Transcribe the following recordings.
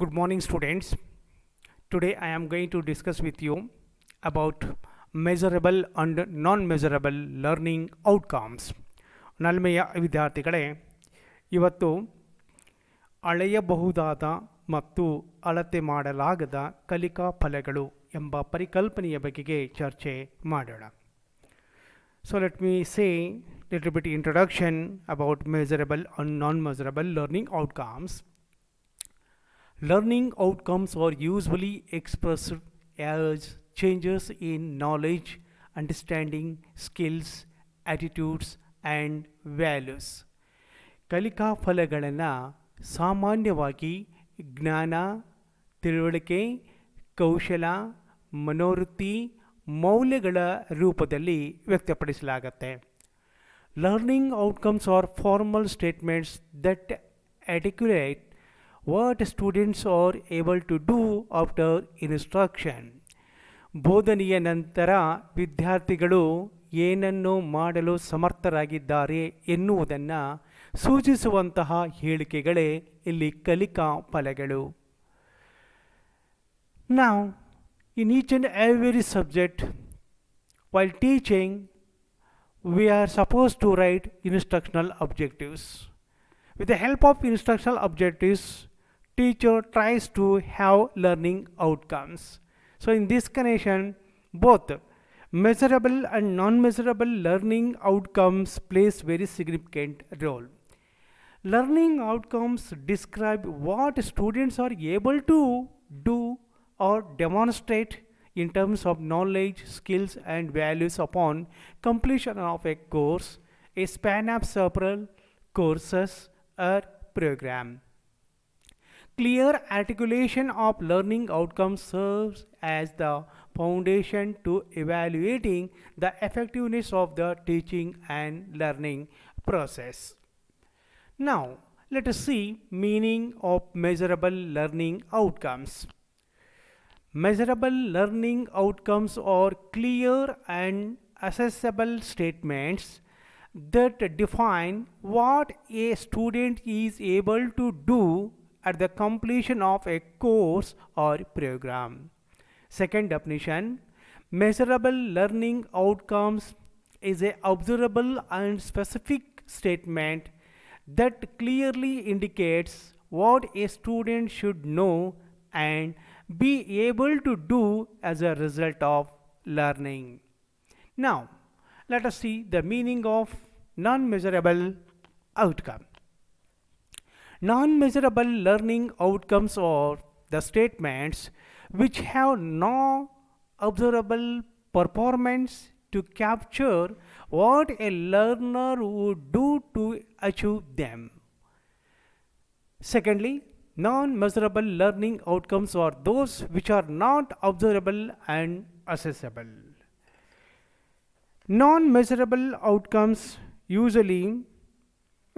Good morning, students. Today I am going to discuss with you about measurable and non-measurable learning outcomes. ನಲ್ಮೆಯ ವಿದ್ಯಾರ್ಥಿಗಳೇ, ಇವತ್ತು ಅಳೆಯಬಹುದಾದ ಮತ್ತು ಅಳತೆ ಮಾಡಲಾಗದ ಕಲಿಕಾ ಫಲಗಳು ಎಂಬ ಪರಿಕಲ್ಪನೆಯ ಬಗೆಗೆ ಚರ್ಚೆ ಮಾಡೋಣ. So let me say little bit introduction about measurable and non-measurable learning outcomes. Learning outcomes are usually expressed as changes in knowledge, understanding, skills, attitudes, and values. ಕಲಿಕಾ ಫಲಗಳನ್ನು ಸಾಮಾನ್ಯವಾಗಿ ಜ್ಞಾನ, ತಿಳುವಳಿಕೆ, ಕೌಶಲ, ಮನೋವೃತ್ತಿ, ಮೌಲ್ಯಗಳ ರೂಪದಲ್ಲಿ ವ್ಯಕ್ತಪಡಿಸಲಾಗುತ್ತೆ. Learning outcomes are formal statements that articulate what students are able to do after instruction. ಬೋಧನೆಯ ನಂತರ ವಿದ್ಯಾರ್ಥಿಗಳು ಏನನ್ನು ಮಾಡಲು ಸಮರ್ಥರಾಗಿದ್ದಾರೆ ಎನ್ನುವುದನ್ನು ಸೂಚಿಸುವಂತಹ ಹೇಳಿಕೆಗಳೇ ಇಲ್ಲಿ ಕಲಿಕಾ ಫಲಗಳು. Now, in each and every subject, while teaching, we are supposed to write instructional objectives. With the help of instructional objectives, teacher tries to have learning outcomes. So in this connection, both measurable and non-measurable learning outcomes plays very significant role. Learning outcomes describe what students are able to do or demonstrate in terms of knowledge, skills, and values upon completion of a course, a span of several courses, or program. Clear articulation of learning outcomes serves as the foundation to evaluating the effectiveness of the teaching and learning process. Now, let us see meaning of measurable learning outcomes. Measurable learning outcomes are clear and accessible statements that define what a student is able to do at the completion of a course or program. Second definition, measurable learning outcomes is a observable and specific statement that clearly indicates what a student should know and be able to do as a result of learning. Now, let us see the meaning of non-measurable outcome. Non-measurable learning outcomes are the statements which have no observable performance to capture what a learner would do to achieve them. Secondly, non-measurable learning outcomes are those which are not observable and accessible. Non-measurable outcomes usually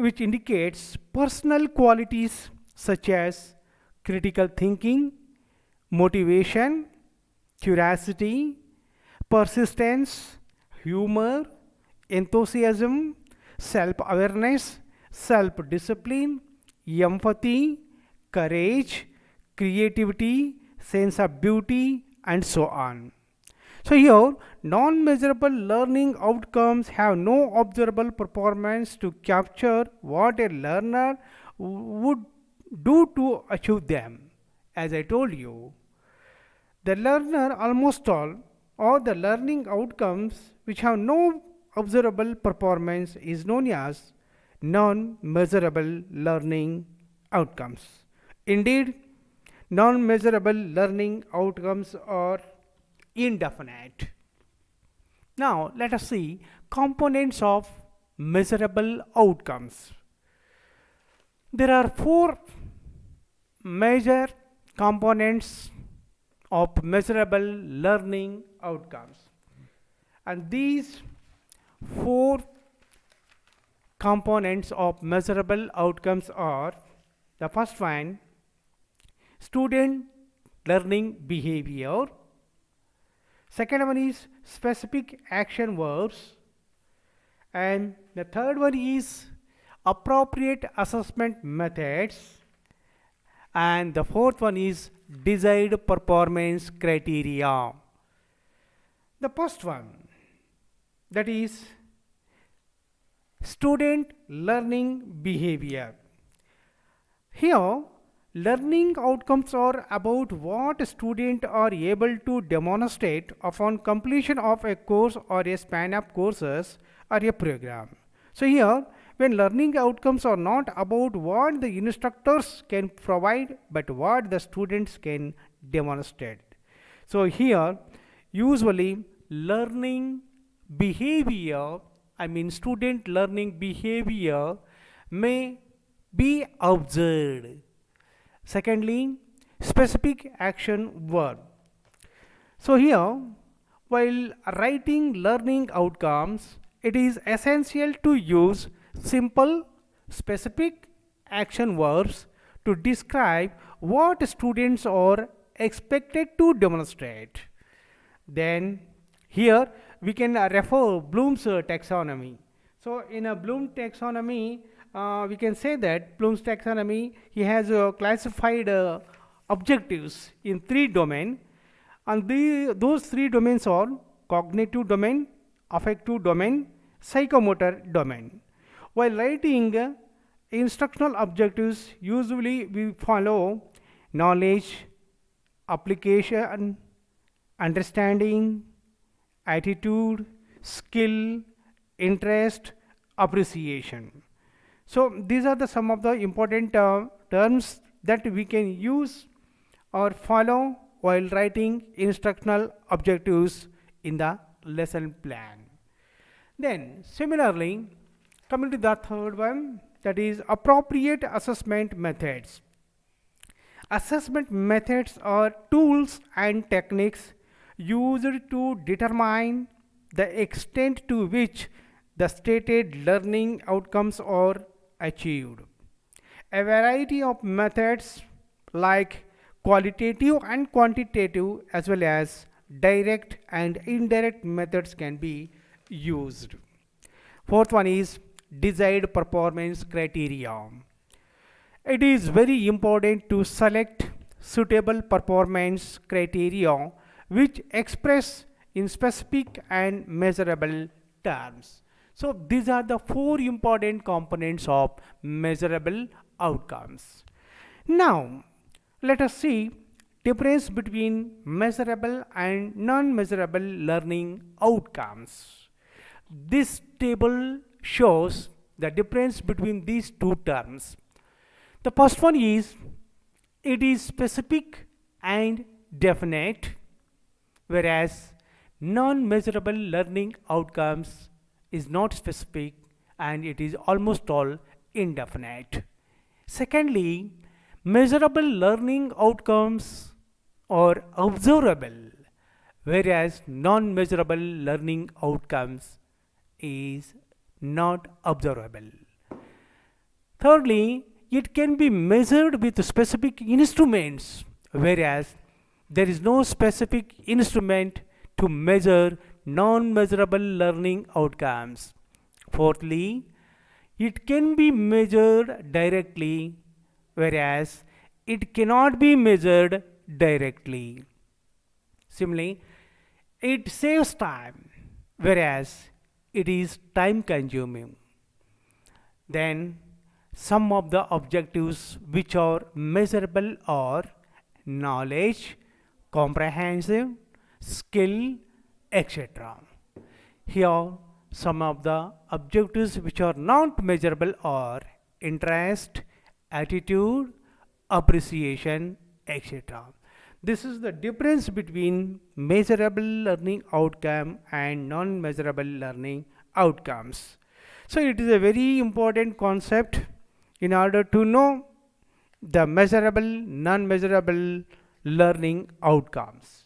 which indicates personal qualities such as critical thinking, motivation, curiosity, persistence, humor, enthusiasm, self-awareness, self-discipline, empathy, courage, creativity, sense of beauty, and so on. So here, non-measurable learning outcomes have no observable performance to capture what a learner would do to achieve them. As I told you, the learner almost all the learning outcomes which have no observable performance is known as non-measurable learning outcomes. Indeed, non-measurable learning outcomes are indefinite. Now, let us see components of measurable outcomes. There are four major components of measurable learning outcomes, and these four components of measurable outcomes are: the first one, student learning behavior. Second one is specific action verbs, and the third one is appropriate assessment methods, And the fourth one is desired performance criteria. The first one, that is student learning behavior. Here, learning outcomes are about what students are able to demonstrate upon completion of a course or a span of courses or a program. So here, when learning outcomes are not about what the instructors can provide, but what the students can demonstrate. So here, usually learning behavior, student learning behavior may be observed. Secondly, specific action verb. So here, while writing learning outcomes, it is essential to use simple, specific action verbs to describe what students are expected to demonstrate. Then here we can refer Bloom's taxonomy. So in a Bloom taxonomy, we can say that Bloom's taxonomy, he has classified objectives in 3 domains, and those 3 domains are cognitive domain, affective domain, psychomotor domain. While writing instructional objectives, usually we follow knowledge, application, understanding, attitude, skill, interest, appreciation. So these are the some of the important terms that we can use or follow while writing instructional objectives in the lesson plan. Then similarly, coming to the third one, that is appropriate assessment methods. Assessment methods are tools and techniques used to determine the extent to which the stated learning outcomes are achieved. A variety of methods like qualitative and quantitative as well as direct and indirect methods can be used. Fourth one is desired performance criteria. It is very important to select suitable performance criteria which express in specific and measurable terms. So these are the 4 important components of measurable outcomes. Now let us see difference between measurable and non-measurable learning outcomes. This table shows the difference between these 2 terms. The first one is, it is specific and definite, whereas non-measurable learning outcomes is not specific and it is almost all indefinite. Secondly, measurable learning outcomes are observable, whereas non-measurable learning outcomes is not observable. Thirdly, it can be measured with specific instruments, whereas there is no specific instrument to measure non-measurable learning outcomes. Fourthly, it can be measured directly, whereas it cannot be measured directly. Similarly, it saves time, whereas it is time consuming. Then some of the objectives which are measurable are knowledge, comprehension, skill, etc. Here some of the objectives which are not measurable are interest, attitude, appreciation, etc. This is the difference between measurable learning outcome and non-measurable learning outcomes. So it is a very important concept in order to know the measurable, non-measurable learning outcomes.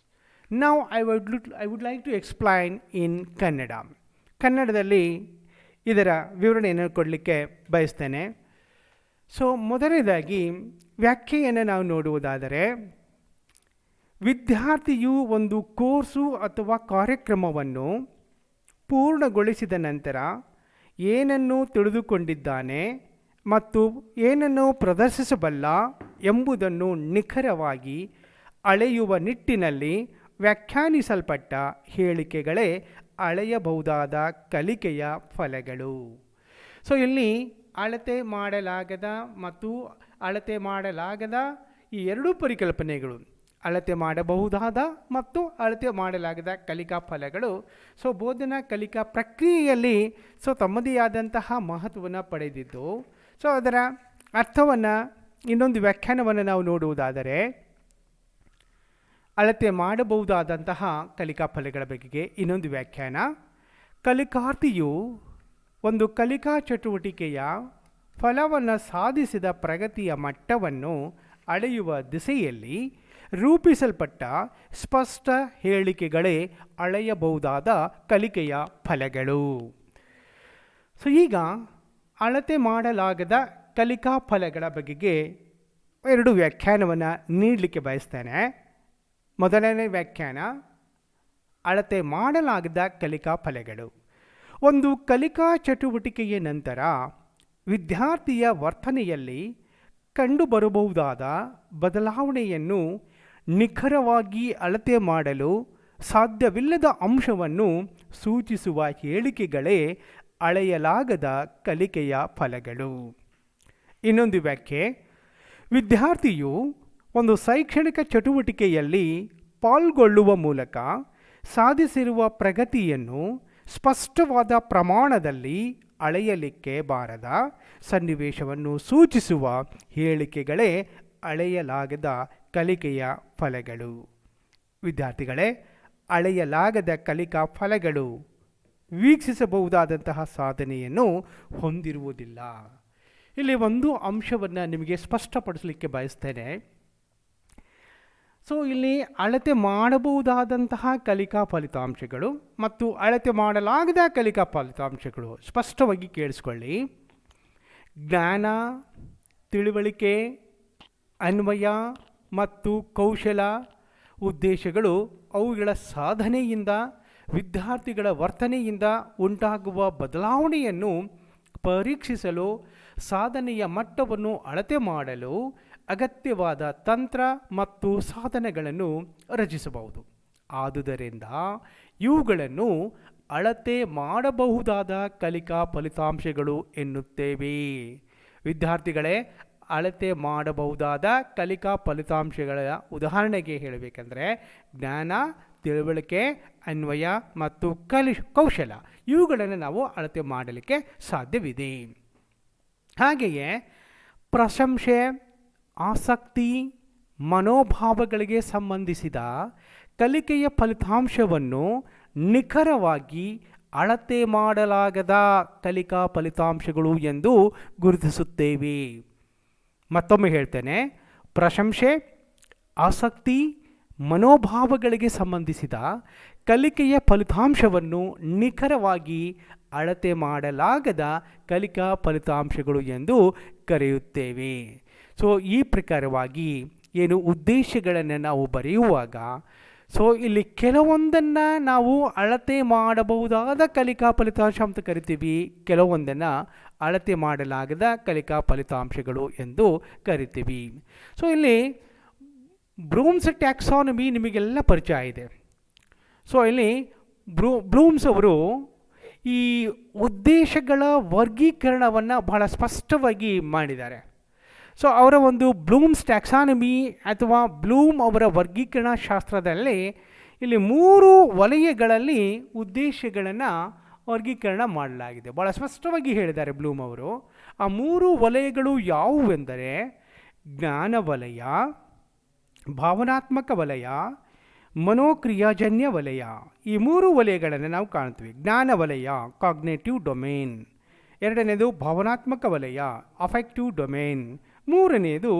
Now I would like to explain in Kannada. ಕನ್ನಡದಲ್ಲಿ ಇದರ ವಿವರಣೆಯನ್ನು ಕೊಡಲಿಕ್ಕೆ ಬಯಸ್ತೇನೆ. So ಮೊದಲನೇದಾಗಿ ವ್ಯಾಖ್ಯೆಯನ್ನು ನಾವು ನೋಡುವುದಾದರೆ, ವಿದ್ಯಾರ್ಥಿಯು ಒಂದು ಕೋರ್ಸು ಅಥವಾ ಕಾರ್ಯಕ್ರಮವನ್ನು ಪೂರ್ಣಗೊಳಿಸಿದ ನಂತರ ಏನನ್ನು ತಿಳಿದುಕೊಂಡಿದ್ದಾನೆ ಮತ್ತು ಏನನ್ನು ಪ್ರದರ್ಶಿಸಬಲ್ಲ ಎಂಬುದನ್ನು ನಿಖರವಾಗಿ ಅಳೆಯುವ ನಿಟ್ಟಿನಲ್ಲಿ ವ್ಯಾಖ್ಯಾನಿಸಲ್ಪಟ್ಟ ಹೇಳಿಕೆಗಳೇ ಅಳೆಯಬಹುದಾದ ಕಲಿಕೆಯ ಫಲಗಳು. ಸೊ ಇಲ್ಲಿ ಅಳತೆ ಮಾಡಲಾಗದ ಮತ್ತು ಅಳತೆ ಮಾಡಲಾಗದ ಈ ಎರಡೂ ಪರಿಕಲ್ಪನೆಗಳು, ಅಳತೆ ಮಾಡಬಹುದಾದ ಮತ್ತು ಅಳತೆ ಮಾಡಲಾಗದ ಕಲಿಕಾ ಫಲಗಳು ಬೋಧನಾ ಕಲಿಕಾ ಪ್ರಕ್ರಿಯೆಯಲ್ಲಿ ತಮ್ಮದೇ ಆದಂತಹ ಮಹತ್ವವನ್ನು ಪಡೆದಿದ್ದು, ಅದರ ಅರ್ಥವನ್ನು ಇನ್ನೊಂದು ವ್ಯಾಖ್ಯಾನವನ್ನು ನಾವು ನೋಡುವುದಾದರೆ, ಅಳತೆ ಮಾಡಬಹುದಾದಂತಹ ಕಲಿಕಾ ಫಲಗಳ ಬಗೆಗೆ ಇನ್ನೊಂದು ವ್ಯಾಖ್ಯಾನ: ಕಲಿಕಾರ್ಥಿಯು ಒಂದು ಕಲಿಕಾ ಚಟುವಟಿಕೆಯ ಫಲವನ್ನು ಸಾಧಿಸಿದ ಪ್ರಗತಿಯ ಮಟ್ಟವನ್ನು ಅಳೆಯುವ ದಿಸೆಯಲ್ಲಿ ರೂಪಿಸಲ್ಪಟ್ಟ ಸ್ಪಷ್ಟ ಹೇಳಿಕೆಗಳೇ ಅಳೆಯಬಹುದಾದ ಕಲಿಕೆಯ ಫಲಗಳು. ಈಗ ಅಳತೆ ಮಾಡಲಾಗದ ಕಲಿಕಾ ಫಲಗಳ ಬಗೆಗೆ ಎರಡು ವ್ಯಾಖ್ಯಾನವನ್ನು ನೀಡಲಿಕ್ಕೆ ಬಯಸ್ತೇನೆ. ಮೊದಲನೇ ವ್ಯಾಖ್ಯಾನ: ಅಳತೆ ಮಾಡಲಾಗದ ಕಲಿಕಾ ಫಲಗಳು ಒಂದು ಕಲಿಕಾ ಚಟುವಟಿಕೆಯ ನಂತರ ವಿದ್ಯಾರ್ಥಿಯ ವರ್ತನೆಯಲ್ಲಿ ಕಂಡುಬರಬಹುದಾದ ಬದಲಾವಣೆಯನ್ನು ನಿಖರವಾಗಿ ಅಳತೆ ಮಾಡಲು ಸಾಧ್ಯವಿಲ್ಲದ ಅಂಶವನ್ನು ಸೂಚಿಸುವ ಹೇಳಿಕೆಗಳೇ ಅಳೆಯಲಾಗದ ಕಲಿಕೆಯ ಫಲಗಳು. ಇನ್ನೊಂದು ವ್ಯಾಖ್ಯೆ: ವಿದ್ಯಾರ್ಥಿಯು ಒಂದು ಶೈಕ್ಷಣಿಕ ಚಟುವಟಿಕೆಯಲ್ಲಿ ಪಾಲ್ಗೊಳ್ಳುವ ಮೂಲಕ ಸಾಧಿಸಿರುವ ಪ್ರಗತಿಯನ್ನು ಸ್ಪಷ್ಟವಾದ ಪ್ರಮಾಣದಲ್ಲಿ ಅಳೆಯಲಿಕ್ಕೆ ಬಾರದ ಸನ್ನಿವೇಶವನ್ನು ಸೂಚಿಸುವ ಹೇಳಿಕೆಗಳೇ ಅಳೆಯಲಾಗದ ಕಲಿಕೆಯ ಫಲಗಳು. ವಿದ್ಯಾರ್ಥಿಗಳೇ, ಅಳೆಯಲಾಗದ ಕಲಿಕಾ ಫಲಗಳು ವೀಕ್ಷಿಸಬಹುದಾದಂತಹ ಸಾಧನೆಯನ್ನು ಹೊಂದಿರುವುದಿಲ್ಲ. ಇಲ್ಲಿ ಒಂದು ಅಂಶವನ್ನು ನಿಮಗೆ ಸ್ಪಷ್ಟಪಡಿಸಲಿಕ್ಕೆ ಬಯಸ್ತೇನೆ. ಇಲ್ಲಿ ಅಳತೆ ಮಾಡಬಹುದಾದಂತಹ ಕಲಿಕಾ ಫಲಿತಾಂಶಗಳು ಮತ್ತು ಅಳತೆ ಮಾಡಲಾಗದ ಕಲಿಕಾ ಫಲಿತಾಂಶಗಳು ಸ್ಪಷ್ಟವಾಗಿ ಕೇಳಿಸ್ಕೊಳ್ಳಿ. ಜ್ಞಾನ, ತಿಳುವಳಿಕೆ, ಅನ್ವಯ ಮತ್ತು ಕೌಶಲ ಉದ್ದೇಶಗಳು ಅವುಗಳ ಸಾಧನೆಯಿಂದ ವಿದ್ಯಾರ್ಥಿಗಳ ವರ್ತನೆಯಿಂದ ಉಂಟಾಗುವ ಬದಲಾವಣೆಯನ್ನು ಪರೀಕ್ಷಿಸಲು ಸಾಧನೆಯ ಮಟ್ಟವನ್ನು ಅಳತೆ ಮಾಡಲು ಅಗತ್ಯವಾದ ತಂತ್ರ ಮತ್ತು ಸಾಧನಗಳನ್ನು ರಚಿಸಬಹುದು. ಆದುದರಿಂದ ಇವುಗಳನ್ನು ಅಳತೆ ಮಾಡಬಹುದಾದ ಕಲಿಕಾ ಫಲಿತಾಂಶಗಳು ಎನ್ನುತ್ತೇವೆ. ವಿದ್ಯಾರ್ಥಿಗಳೇ, ಅಳತೆ ಮಾಡಬಹುದಾದ ಕಲಿಕಾ ಫಲಿತಾಂಶಗಳ ಉದಾಹರಣೆಗೆ ಹೇಳಬೇಕೆಂದರೆ ಜ್ಞಾನ, ತಿಳುವಳಿಕೆ, ಅನ್ವಯ ಮತ್ತು ಕೌಶಲ ಇವುಗಳನ್ನು ನಾವು ಅಳತೆ ಮಾಡಲಿಕ್ಕೆ ಸಾಧ್ಯವಿದೆ. ಹಾಗೆಯೇ ಪ್ರಶಂಸೆ, ಆಸಕ್ತಿ, ಮನೋಭಾವಗಳಿಗೆ ಸಂಬಂಧಿಸಿದ ಕಲಿಕೆಯ ಫಲಿತಾಂಶವನ್ನು ನಿಖರವಾಗಿ ಅಳತೆ ಮಾಡಲಾಗದ ಕಲಿಕಾ ಫಲಿತಾಂಶಗಳು ಎಂದು ಗುರುತಿಸುತ್ತೇವೆ. ಮತ್ತೊಮ್ಮೆ ಹೇಳ್ತೇನೆ, ಪ್ರಶಂಸೆ, ಆಸಕ್ತಿ, ಮನೋಭಾವಗಳಿಗೆ ಸಂಬಂಧಿಸಿದ ಕಲಿಕೆಯ ಫಲಿತಾಂಶವನ್ನು ನಿಖರವಾಗಿ ಅಳತೆ ಮಾಡಲಾಗದ ಕಲಿಕಾ ಫಲಿತಾಂಶಗಳು ಎಂದು ಕರೆಯುತ್ತೇವೆ. ಈ ಪ್ರಕಾರವಾಗಿ ಏನು ಉದ್ದೇಶಗಳನ್ನು ನಾವು ಬರೆಯುವಾಗ ಇಲ್ಲಿ ಕೆಲವೊಂದನ್ನು ನಾವು ಅಳತೆ ಮಾಡಬಹುದಾದ ಕಲಿಕಾ ಫಲಿತಾಂಶ ಅಂತ ಕರಿತೀವಿ, ಕೆಲವೊಂದನ್ನು ಅಳತೆ ಮಾಡಲಾಗದ ಕಲಿಕಾ ಫಲಿತಾಂಶಗಳು ಎಂದು ಕರಿತೀವಿ. ಇಲ್ಲಿ ಬ್ಲೂಮ್ಸ್ ಟ್ಯಾಕ್ಸಾನಮಿ ನಿಮಗೆಲ್ಲ ಪರಿಚಯ ಇದೆ. ಇಲ್ಲಿ ಬ್ಲೂಮ್ಸ್ ಅವರು ಈ ಉದ್ದೇಶಗಳ ವರ್ಗೀಕರಣವನ್ನು ಬಹಳ ಸ್ಪಷ್ಟವಾಗಿ ಮಾಡಿದ್ದಾರೆ. ಅವರ ಒಂದು ಬ್ಲೂಮ್ಸ್ ಟ್ಯಾಕ್ಸಾನಮಿ ಅಥವಾ ಬ್ಲೂಮ್ ಅವರ ವರ್ಗೀಕರಣ ಶಾಸ್ತ್ರದಲ್ಲಿ ಇಲ್ಲಿ 3 ವಲಯಗಳಲ್ಲಿ ಉದ್ದೇಶಗಳನ್ನು ವರ್ಗೀಕರಣ ಮಾಡಲಾಗಿದೆ. ಭಾಳ ಸ್ಪಷ್ಟವಾಗಿ ಹೇಳಿದ್ದಾರೆ ಬ್ಲೂಮ್ ಅವರು. ಆ 3 ವಲಯಗಳು ಯಾವುವೆಂದರೆ ಜ್ಞಾನ ವಲಯ, ಭಾವನಾತ್ಮಕ ವಲಯ, ಮನೋಕ್ರಿಯಾಜನ್ಯ ವಲಯ. ಈ 3 ವಲಯಗಳನ್ನು ನಾವು ಕಾಣ್ತೀವಿ. ಜ್ಞಾನ ವಲಯ ಕಾಗ್ನೇಟಿವ್ ಡೊಮೇನ್, ಎರಡನೇದು ಭಾವನಾತ್ಮಕ ವಲಯ ಅಫೆಕ್ಟಿವ್ ಡೊಮೇನ್, ಮೂರನೆಯದು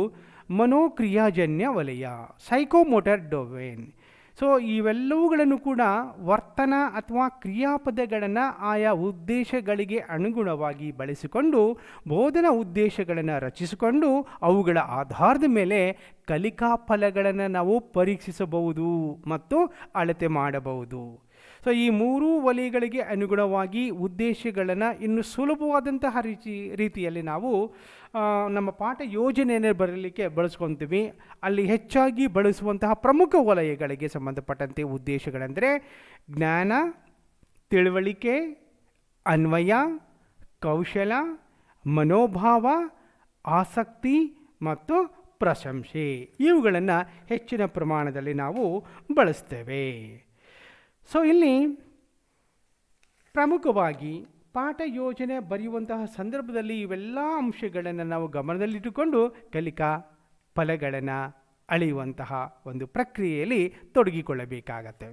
ಮನೋಕ್ರಿಯಾಜನ್ಯ ವಲಯ ಸೈಕೋಮೋಟರ್ ಡೊಮೇನ್. ಇವೆಲ್ಲವುಗಳನ್ನು ಕೂಡ ವರ್ತನ ಅಥವಾ ಕ್ರಿಯಾಪದಗಳನ್ನು ಆಯಾ ಉದ್ದೇಶಗಳಿಗೆ ಅನುಗುಣವಾಗಿ ಬಳಸಿಕೊಂಡು ಬೋಧನಾ ಉದ್ದೇಶಗಳನ್ನು ರಚಿಸಿಕೊಂಡು ಅವುಗಳ ಆಧಾರದ ಮೇಲೆ ಕಲಿಕಾ ಫಲಗಳನ್ನು ನಾವು ಪರೀಕ್ಷಿಸಬಹುದು ಮತ್ತು ಅಳತೆ ಮಾಡಬಹುದು. ಸೊ ಈ ಮೂರೂ ವಲಯಗಳಿಗೆ ಅನುಗುಣವಾಗಿ ಉದ್ದೇಶಗಳನ್ನು ಇನ್ನು ಸುಲಭವಾದಂತಹ ರೀತಿಯಲ್ಲಿ ನಾವು ನಮ್ಮ ಪಾಠ ಯೋಜನೆಯನ್ನು ಬರಲಿಕ್ಕೆ ಬಳಸ್ಕೊತೀವಿ. ಅಲ್ಲಿ ಹೆಚ್ಚಾಗಿ ಬಳಸುವಂತಹ ಪ್ರಮುಖ ವಲಯಗಳಿಗೆ ಸಂಬಂಧಪಟ್ಟಂತೆ ಉದ್ದೇಶಗಳೆಂದರೆ ಜ್ಞಾನ, ತಿಳುವಳಿಕೆ, ಅನ್ವಯ, ಕೌಶಲ, ಮನೋಭಾವ, ಆಸಕ್ತಿ ಮತ್ತು ಪ್ರಶಂಸೆ. ಇವುಗಳನ್ನು ಹೆಚ್ಚಿನ ಪ್ರಮಾಣದಲ್ಲಿ ನಾವು ಬಳಸ್ತೇವೆ. ಸೊ ಇಲ್ಲಿ ಪ್ರಮುಖವಾಗಿ ಪಾಠ ಯೋಜನೆ ಬರೆಯುವಂತಹ ಸಂದರ್ಭದಲ್ಲಿ ಇವೆಲ್ಲ ಅಂಶಗಳನ್ನು ನಾವು ಗಮನದಲ್ಲಿಟ್ಟುಕೊಂಡು ಕಲಿಕಾ ಫಲಗಳನ್ನು ಅಳೆಯುವಂತಹ ಒಂದು ಪ್ರಕ್ರಿಯೆಯಲ್ಲಿ ತೊಡಗಿಕೊಳ್ಳಬೇಕಾಗತ್ತೆ.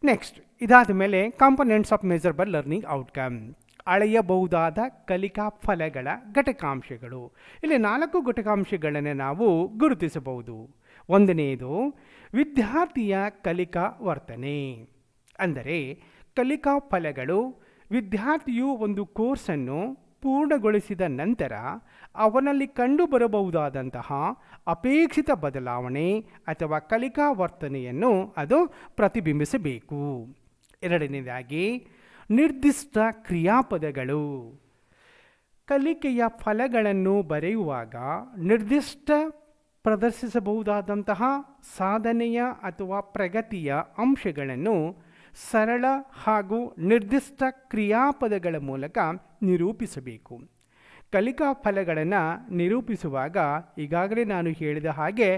ನೆಕ್ಸ್ಟ್, ಇದಾದ ಮೇಲೆ components of measurable learning outcome, ಅಳೆಯಬಹುದಾದ ಕಲಿಕಾ ಫಲಗಳ ಘಟಕಾಂಶಗಳು. ಇಲ್ಲಿ 4 ಘಟಕಾಂಶಗಳನ್ನು ನಾವು ಗುರುತಿಸಬಹುದು. ಒಂದನೆಯದು ವಿದ್ಯಾರ್ಥಿಯ ಕಲಿಕಾ ವರ್ತನೆ. ಅಂದರೆ ಕಲಿಕಾ ಫಲಗಳು ವಿದ್ಯಾರ್ಥಿಯು ಒಂದು ಕೋರ್ಸನ್ನು ಪೂರ್ಣಗೊಳಿಸಿದ ನಂತರ ಅವನಲ್ಲಿ ಕಂಡುಬರಬಹುದಾದಂತಹ ಅಪೇಕ್ಷಿತ ಬದಲಾವಣೆ ಅಥವಾ ಕಲಿಕಾ ವರ್ತನೆಯನ್ನು ಅದು ಪ್ರತಿಬಿಂಬಿಸಬೇಕು. ಎರಡನೇದಾಗಿ ನಿರ್ದಿಷ್ಟ ಕ್ರಿಯಾಪದಗಳು. ಕಲಿಕೆಯ ಫಲಗಳನ್ನು ಬರೆಯುವಾಗ ನಿರ್ದಿಷ್ಟ ಪ್ರದರ್ಶಿಸಬಹುದಾದಂತಹ ಸಾಧನೆಯ ಅಥವಾ ಪ್ರಗತಿಯ ಅಂಶಗಳನ್ನು ಸರಳ ಹಾಗೂ ನಿರ್ದಿಷ್ಟ ಕ್ರಿಯಾಪದಗಳ ಮೂಲಕ ನಿರೂಪಿಸಬೇಕು. ಕಲಿಕಾ ಫಲಗಳನ್ನು ನಿರೂಪಿಸುವಾಗ ಈಗಾಗಲೇ ನಾನು ಹೇಳಿದ ಹಾಗೆ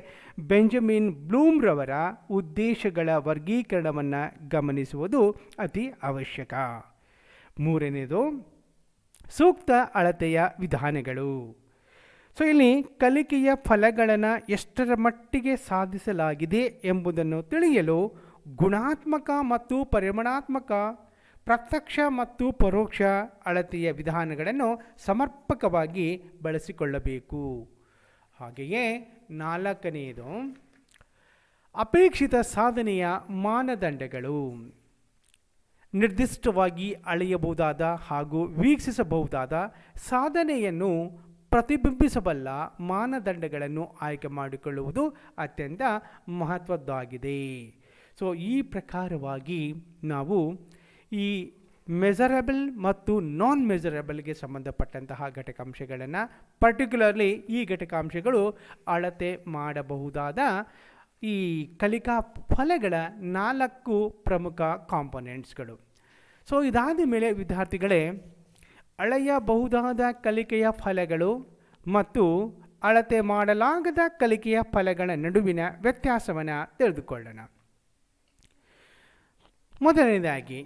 ಬೆಂಜಮಿನ್ ಬ್ಲೂಮ್ರವರ ಉದ್ದೇಶಗಳ ವರ್ಗೀಕರಣವನ್ನು ಗಮನಿಸುವುದು ಅತಿ ಅವಶ್ಯಕ. ಮೂರನೇದು ಸೂಕ್ತ ಅಳತೆಯ ವಿಧಾನಗಳು. ಸೊ ಇಲ್ಲಿ ಕಲಿಕೆಯ ಫಲಗಳನ್ನು ಎಷ್ಟರ ಮಟ್ಟಿಗೆ ಸಾಧಿಸಲಾಗಿದೆ ಎಂಬುದನ್ನು ತಿಳಿಯಲು ಗುಣಾತ್ಮಕ ಮತ್ತು ಪರಿಮಾಣಾತ್ಮಕ, ಪ್ರತ್ಯಕ್ಷ ಮತ್ತು ಪರೋಕ್ಷ ಅಳತೆಯ ವಿಧಾನಗಳನ್ನು ಸಮರ್ಪಕವಾಗಿ ಬಳಸಿಕೊಳ್ಳಬೇಕು. ಹಾಗೆಯೇ ನಾಲ್ಕನೆಯದು ಅಪೇಕ್ಷಿತ ಸಾಧನೆಯ ಮಾನದಂಡಗಳು. ನಿರ್ದಿಷ್ಟವಾಗಿ ಅಳೆಯಬಹುದಾದ ಹಾಗೂ ವೀಕ್ಷಿಸಬಹುದಾದ ಸಾಧನೆಯನ್ನು ಪ್ರತಿಬಿಂಬಿಸಬಲ್ಲ ಮಾನದಂಡಗಳನ್ನು ಆಯ್ಕೆ ಮಾಡಿಕೊಳ್ಳುವುದು ಅತ್ಯಂತ ಮಹತ್ವದ್ದಾಗಿದೆ. ಸೊ ಈ ಪ್ರಕಾರವಾಗಿ ನಾವು ಈ ಮೆಜರಬಲ್ ಮತ್ತು ನಾನ್ ಮೆಜರಬಲ್ಗೆ ಸಂಬಂಧಪಟ್ಟಂತಹ ಘಟಕಾಂಶಗಳನ್ನು, ಪರ್ಟಿಕ್ಯುಲರ್ಲಿ ಈ ಘಟಕಾಂಶಗಳು ಅಳತೆ ಮಾಡಬಹುದಾದ ಈ ಕಲಿಕಾ ಫಲಗಳ 4 ಪ್ರಮುಖ ಕಾಂಪೊನೆಂಟ್ಸ್ಗಳು. ಸೊ ಇದಾದ ಮೇಲೆ ವಿದ್ಯಾರ್ಥಿಗಳೇ, ಅಳೆಯಬಹುದಾದ ಕಲಿಕೆಯ ಫಲಗಳು ಮತ್ತು ಅಳತೆ ಮಾಡಲಾಗದ ಕಲಿಕೆಯ ಫಲಗಳ ನಡುವಿನ ವ್ಯತ್ಯಾಸವನ್ನು ತಿಳಿದುಕೊಳ್ಳೋಣ. ಮೊದಲನೇದಾಗಿ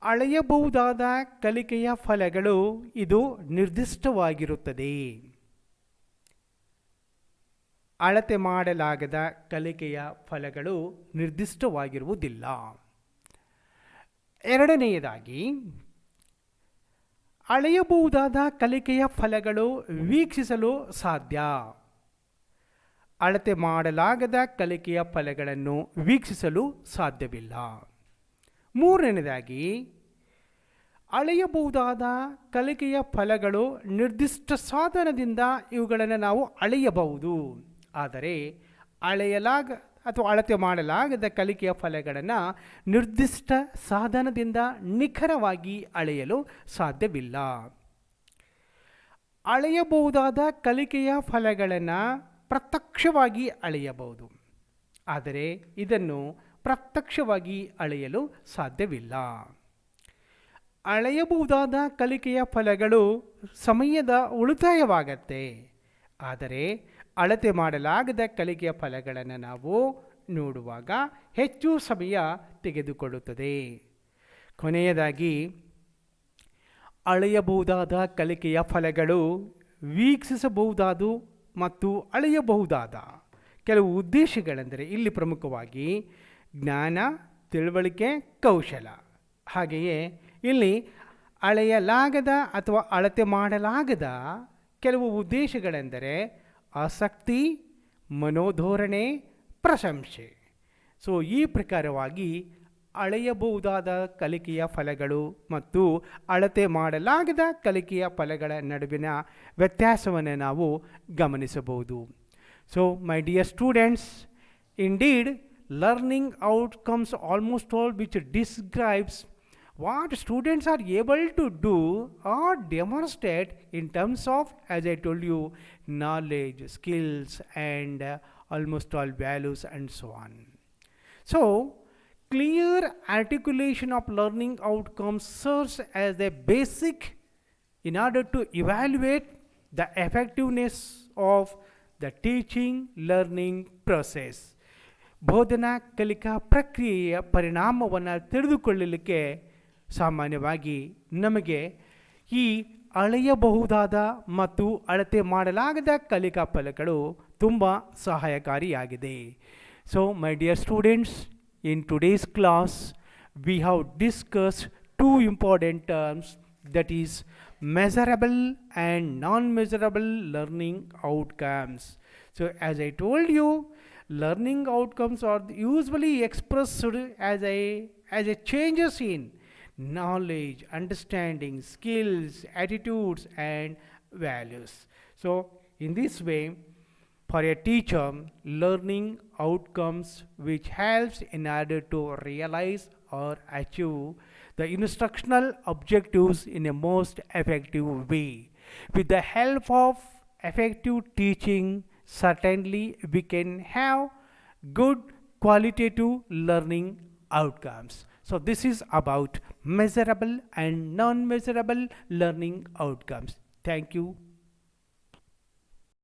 ಅಳೆಯಬಹುದಾದ ಕಲಿಕೆಯ ಫಲಗಳು ಇದು ನಿರ್ದಿಷ್ಟವಾಗಿರುತ್ತದೆ. ಅಳತೆ ಮಾಡಲಾಗದ ಕಲಿಕೆಯ ಫಲಗಳು ನಿರ್ದಿಷ್ಟವಾಗಿರುವುದಿಲ್ಲ. ಎರಡನೆಯದಾಗಿ ಅಳೆಯಬಹುದಾದ ಕಲಿಕೆಯ ಫಲಗಳು ವೀಕ್ಷಿಸಲು ಸಾಧ್ಯ. ಅಳತೆ ಮಾಡಲಾಗದ ಕಲಿಕೆಯ ಫಲಗಳನ್ನು ವೀಕ್ಷಿಸಲು ಸಾಧ್ಯವಿಲ್ಲ. ಮೂರನೇದಾಗಿ ಅಳೆಯಬಹುದಾದ ಕಲಿಕೆಯ ಫಲಗಳು ನಿರ್ದಿಷ್ಟ ಸಾಧನದಿಂದ ಇವುಗಳನ್ನು ನಾವು ಅಳೆಯಬಹುದು. ಆದರೆ ಅಳತೆ ಮಾಡಲಾಗದ ಕಲಿಕೆಯ ಫಲಗಳನ್ನು ನಿರ್ದಿಷ್ಟ ಸಾಧನದಿಂದ ನಿಖರವಾಗಿ ಅಳೆಯಲು ಸಾಧ್ಯವಿಲ್ಲ. ಅಳೆಯಬಹುದಾದ ಕಲಿಕೆಯ ಫಲಗಳನ್ನು ಪ್ರತ್ಯಕ್ಷವಾಗಿ ಅಳೆಯಬಹುದು, ಆದರೆ ಇದನ್ನು ಪ್ರತ್ಯಕ್ಷವಾಗಿ ಅಳೆಯಲು ಸಾಧ್ಯವಿಲ್ಲ. ಅಳೆಯಬಹುದಾದ ಕಲಿಕೆಯ ಫಲಗಳು ಸಮಯದ ಉಳಿತಾಯವಾಗತ್ತೆ, ಆದರೆ ಅಳತೆ ಮಾಡಲಾಗದ ಕಲಿಕೆಯ ಫಲಗಳನ್ನು ನಾವು ನೋಡುವಾಗ ಹೆಚ್ಚು ಸಮಯ ತೆಗೆದುಕೊಳ್ಳುತ್ತದೆ. ಕೊನೆಯದಾಗಿ ಅಳೆಯಬಹುದಾದ ಕಲಿಕೆಯ ಫಲಗಳು ವೀಕ್ಷಿಸಬಹುದಾದ ಮತ್ತು ಅಳೆಯಬಹುದಾದ ಕೆಲವು ಉದ್ದೇಶಗಳೆಂದರೆ ಇಲ್ಲಿ ಪ್ರಮುಖವಾಗಿ ಜ್ಞಾನ, ತಿಳುವಳಿಕೆ, ಕೌಶಲ. ಹಾಗೆಯೇ ಇಲ್ಲಿ ಅಳೆಯಲಾಗದ ಅಥವಾ ಅಳತೆ ಮಾಡಲಾಗದ ಕೆಲವು ಉದ್ದೇಶಗಳೆಂದರೆ ಆಸಕ್ತಿ, ಮನೋಧೋರಣೆ, ಪ್ರಶಂಸೆ. ಸೊ ಈ ಪ್ರಕಾರವಾಗಿ ಅಳೆಯಬಹುದಾದ ಕಲಿಕೆಯ ಫಲಗಳು ಮತ್ತು ಅಳತೆ ಮಾಡಲಾಗದ ಕಲಿಕೆಯ ಫಲಗಳ ನಡುವಿನ ವ್ಯತ್ಯಾಸವನ್ನು ನಾವು ಗಮನಿಸಬಹುದು. So my dear students, indeed learning outcomes almost all which describes what students are able to do or demonstrate in terms of, as I told you, knowledge, skills, and almost all values and so on. So, clear articulation of learning outcomes serves as a basic in order to evaluate the effectiveness of the teaching learning process. ಬೋಧನಾ ಕಲಿಕಾ ಪ್ರಕ್ರಿಯೆಯ ಪರಿಣಾಮವನ್ನು ತಿಳಿದುಕೊಳ್ಳಲಿಕ್ಕೆ ಸಾಮಾನ್ಯವಾಗಿ ನಮಗೆ ಈ ಅಳೆಯಬಹುದಾದ ಮತ್ತು ಅಳತೆ ಮಾಡಲಾಗದ ಕಲಿಕಾ ಫಲಗಳು ತುಂಬ ಸಹಾಯಕಾರಿಯಾಗಿದೆ. So, my dear students, in today's class, we have discussed two important terms, that is measurable and non-measurable learning outcomes. So, as I told you, learning outcomes are usually expressed as a changes in knowledge, understanding, skills, attitudes, and values. So, in this way, for a teacher, learning outcomes which helps in order to realize or achieve the instructional objectives in a most effective way. With the help of effective teaching, certainly we can have good qualitative learning outcomes. So this is about measurable and non-measurable learning outcomes. Thank you.